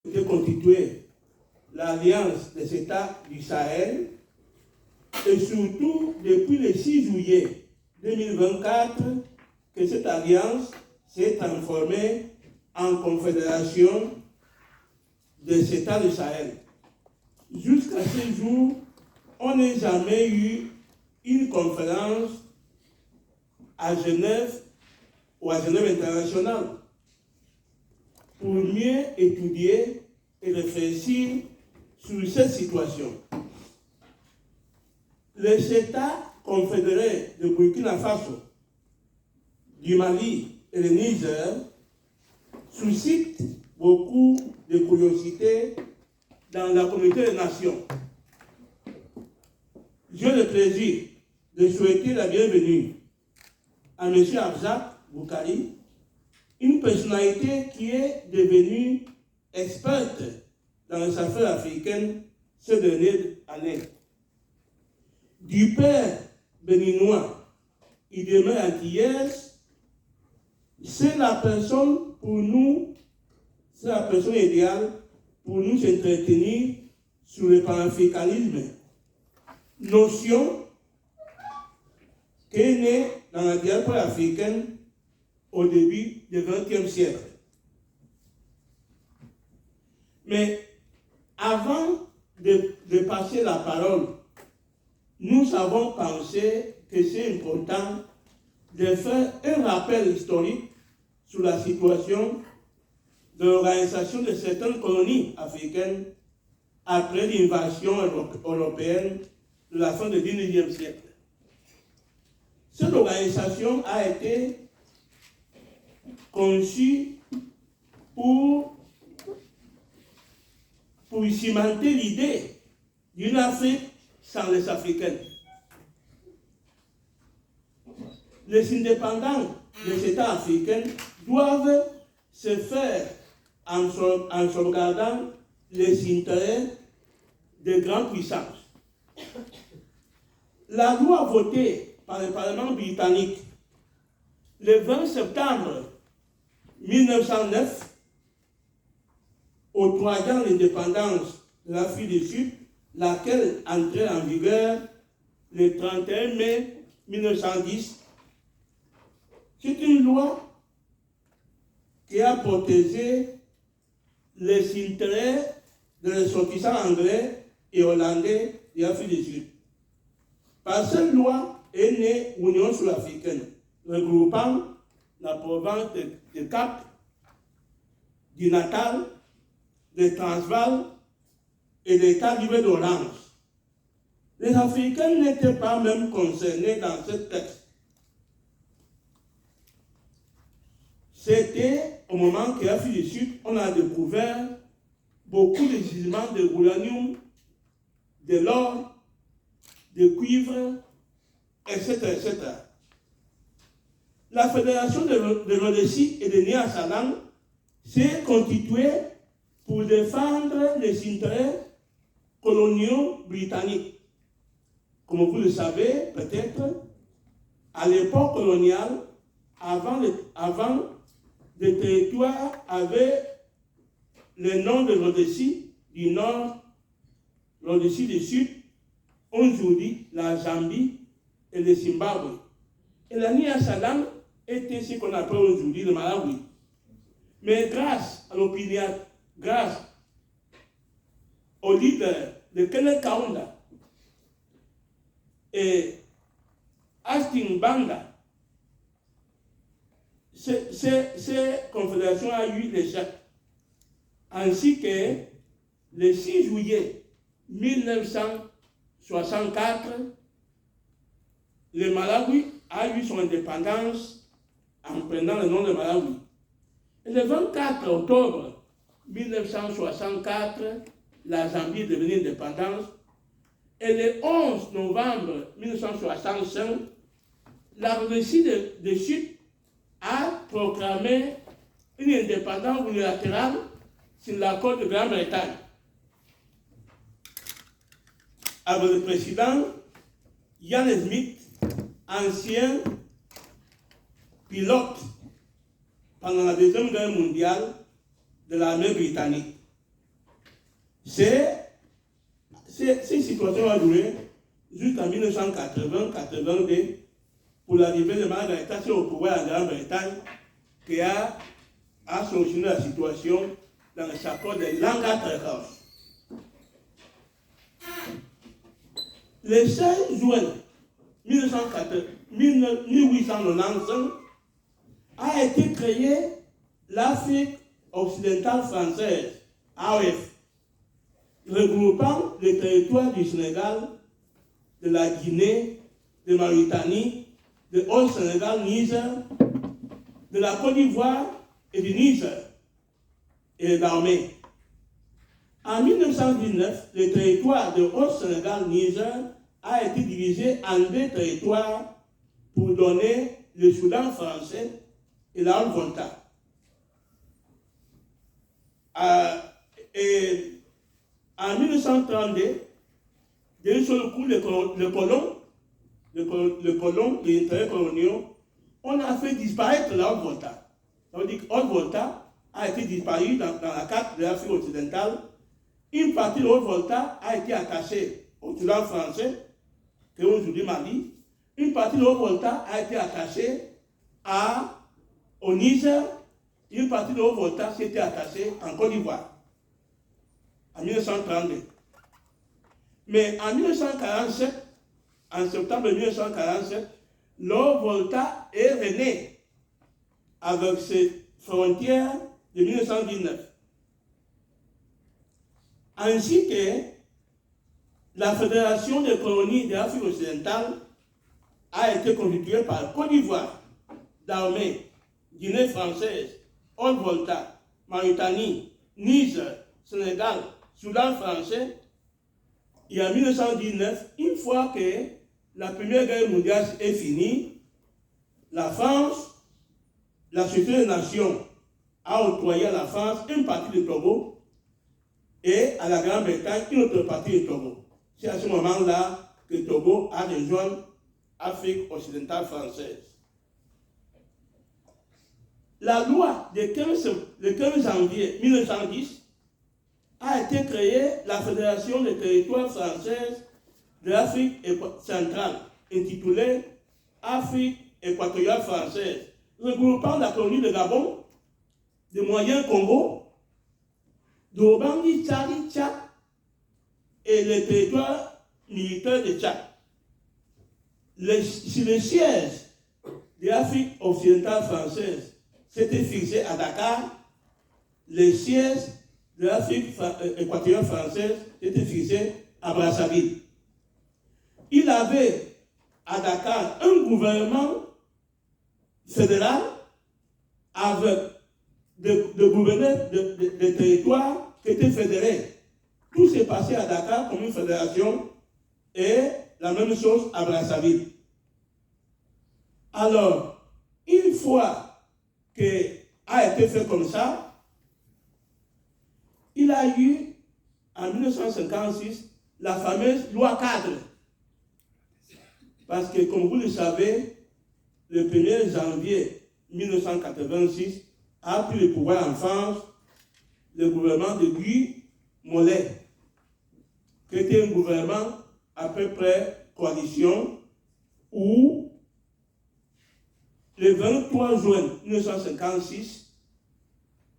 été constituée l'Alliance des États du Sahel et surtout depuis le 6 juillet 2024 que cette alliance s'est transformée en Confédération des États du Sahel. Jusqu'à ce jour, on n'a jamais eu une conférence à Genève ou à Genève internationale pour mieux étudier et réfléchir sur cette situation. Les États confédérés de Burkina Faso, du Mali et du Niger suscitent beaucoup de curiosité dans la communauté des nations. J'ai le plaisir de souhaiter la bienvenue à M. Abzak Boukari, une personnalité qui est devenue experte dans les affaires africaines ces dernières années. Du père béninois, il demeure antillaise, c'est la personne pour nous, c'est la personne idéale pour nous entretenir sur le panafricanisme, notion qui est née dans la diaspora africaine au début du XXe siècle. Mais avant de passer la parole, nous avons pensé que c'est important de faire un rappel historique sur la situation de l'organisation de certaines colonies africaines après l'invasion européenne de la fin du XIXe siècle. Cette organisation a été conçue pour cimenter l'idée d'une Afrique sans les Africains. Les indépendants des États africains doivent se faire en sauvegardant les intérêts des grandes puissances. La loi votée par le Parlement britannique le 20 septembre 1909, octroyant l'indépendance de l'Afrique du Sud, laquelle entrait en vigueur le 31 mai 1910, c'est une loi qui a protégé les intérêts des ressortissants anglais et hollandais de l'Afrique du Sud. Par cette loi est née l'Union sud-africaine, regroupant la province de Cap, du Natal, de Transvaal et l'État libre d'Orange. Les Africains n'étaient pas même concernés dans ce texte. C'était au moment qu'en Afrique du Sud, on a découvert beaucoup de gisements de uranium, de l'or, de cuivre, etc., etc. La Fédération de Rhodésie et de Nya-Salam s'est constituée pour défendre les intérêts coloniaux britanniques. Comme vous le savez, peut-être, à l'époque coloniale, avant les territoires avaient le nom de Rhodésie du Nord, Rhodésie du Sud, aujourd'hui la Zambie et le Zimbabwe. Et la Nya-Salam était ce qu'on appelle aujourd'hui le Malawi. Mais grâce à l'opinion, grâce au leader de Kenneth Kaunda et Hastings Banda, cette confédération a eu l'échec. Ainsi que le 6 juillet 1964, le Malawi a eu son indépendance en prenant le nom de Malawi. Et le 24 octobre 1964, la Zambie est devenue indépendante. Et le 11 novembre 1965, la Russie de Sud a proclamé une indépendance unilatérale sur l'accord de Grande-Bretagne. Avec le président Ian Smith, ancien pilote pendant la Deuxième Guerre mondiale de l'armée britannique. Ces situations ont duré jusqu'en 1980-82 pour l'arrivée de Margaret Thatcher au pouvoir en Grande-Bretagne qui a solutionné la situation dans le chacun de Lancaster House. Le 16 juin 1895 a été créée l'Afrique occidentale française, AOF, regroupant les territoires du Sénégal, de la Guinée, de Mauritanie, de Haut-Sénégal, Niger, de la Côte d'Ivoire et du Niger, et de l'armée. En 1919, le territoire de Haut-Sénégal, Niger, a été divisé en deux territoires pour donner le Soudan français et la Haute-Volta. Et en 1932, d'un seul coup, les intérêts coloniaux, on a fait disparaître la Haute-Volta. Ça veut dire que Haute-Volta a été disparue dans la carte de l'Afrique occidentale. Une partie de Haute-Volta a été attachée au Soudan français, qui est aujourd'hui Mali. Une partie de Haute-Volta a été attachée au Niger. Une partie de Haute-Volta s'est attachée en Côte d'Ivoire, en 1932. Mais en 1947, en septembre 1947, l'Haute-Volta est renée avec ses frontières de 1919. Ainsi que la Fédération des colonies de l'Afrique occidentale a été constituée par Côte d'Ivoire, Dahomey, Guinée française, Haute-Volta, Mauritanie, Niger, Sénégal, Soudan français. Et en 1919, une fois que la Première Guerre mondiale est finie, la France, la Société des Nations, a octroyé à la France une partie du Togo et à la Grande-Bretagne une autre partie du Togo. C'est à ce moment-là que le Togo a rejoint l'Afrique occidentale française. La loi du 15 janvier 1910 a été créée la Fédération des territoires françaises de l'Afrique centrale, intitulée Afrique équatoriale française, regroupant la colonie de Gabon, de Moyen-Congo, d'Obangi, Tchadi, Tchad et les territoires militaires de Tchad. Si le siège de l'Afrique occidentale française s'était fixé à Dakar, le siège de l'Afrique équatoriale française s'était fixé à Brazzaville. Il avait à Dakar un gouvernement fédéral avec des gouverneurs de territoires qui étaient fédérés. Tout s'est passé à Dakar comme une fédération et la même chose à Brazzaville. Alors, une fois que a été fait comme ça, il a eu en 1956 la fameuse loi cadre. Parce que, comme vous le savez, le 1er janvier 1986 a pris le pouvoir en France le gouvernement de Guy Mollet, qui était un gouvernement à peu près coalition, où le 23 juin 1956,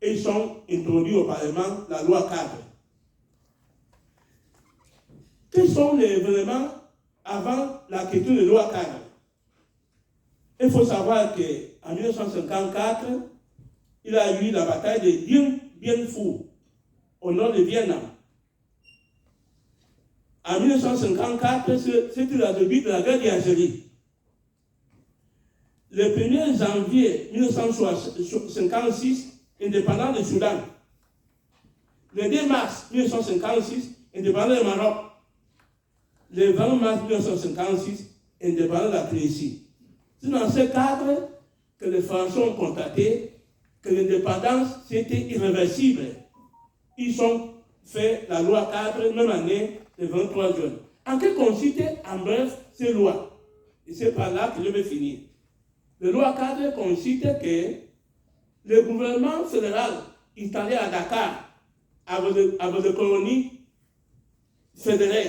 ils sont introduits au Parlement la loi cadre. Quels sont les événements avant la question de loi cadre? Il faut savoir qu'en 1954, il y a eu la bataille de Bien Phu, au nord de Vietnam. En 1954, c'était le début de la guerre d'Algérie. Le 1er janvier 1956, indépendance du Soudan. Le 2 mars 1956, indépendance du Maroc. Le 20 mars 1956, indépendance de la Tunisie. C'est dans ce cadre que les Français ont constaté que l'indépendance, c'était irréversible. Ils ont fait la loi cadre, même année, le 23 juin. En que consistait, en bref, ces lois? Et c'est par là que je vais finir. La loi cadre consiste que le gouvernement fédéral installé à Dakar, avec des colonies fédéral.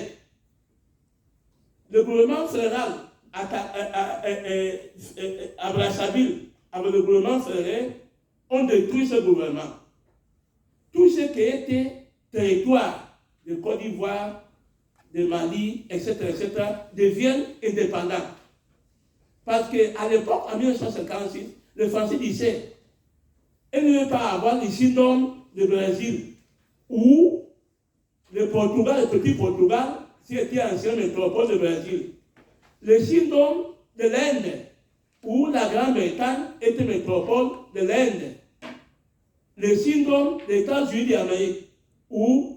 Le gouvernement fédéral à Brazzaville, avec le gouvernement fédéral, ont détruit ce gouvernement. Tout ce qui était territoire de Côte d'Ivoire, de Mali, etc., deviennent indépendants. Parce qu'à l'époque, en 1956, le Français disait, il ne veut pas avoir les syndromes du Brésil, où le Portugal, le petit Portugal, c'était ancienne métropole du Brésil. Le syndrome de l'Inde, où la Grande-Bretagne était métropole de l'Inde. Le syndrome des États-Unis d'Amérique, où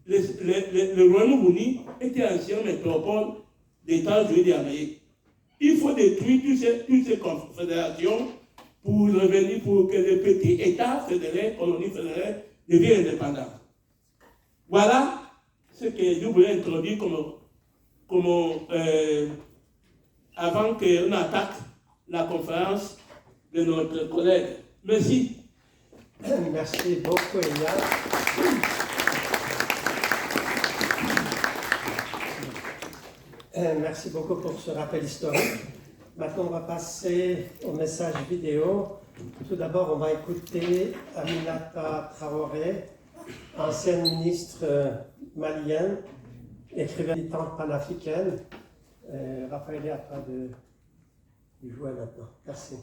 le Royaume-Uni était ancienne métropole des États-Unis d'Amérique. Il faut détruire toutes ces confédérations pour revenir, pour que les petits États fédérés, colonies fédérales, deviennent indépendants. Voilà ce que je voulais introduire avant qu'on attaque la conférence de notre collègue. Merci. Merci beaucoup, Elias. Merci beaucoup pour ce rappel historique. Maintenant, on va passer au message vidéo. Tout d'abord, on va écouter Aminata Traoré, ancienne ministre malienne, écrivaine militante panafricaine. Raphaël est à toi de jouer maintenant. Merci.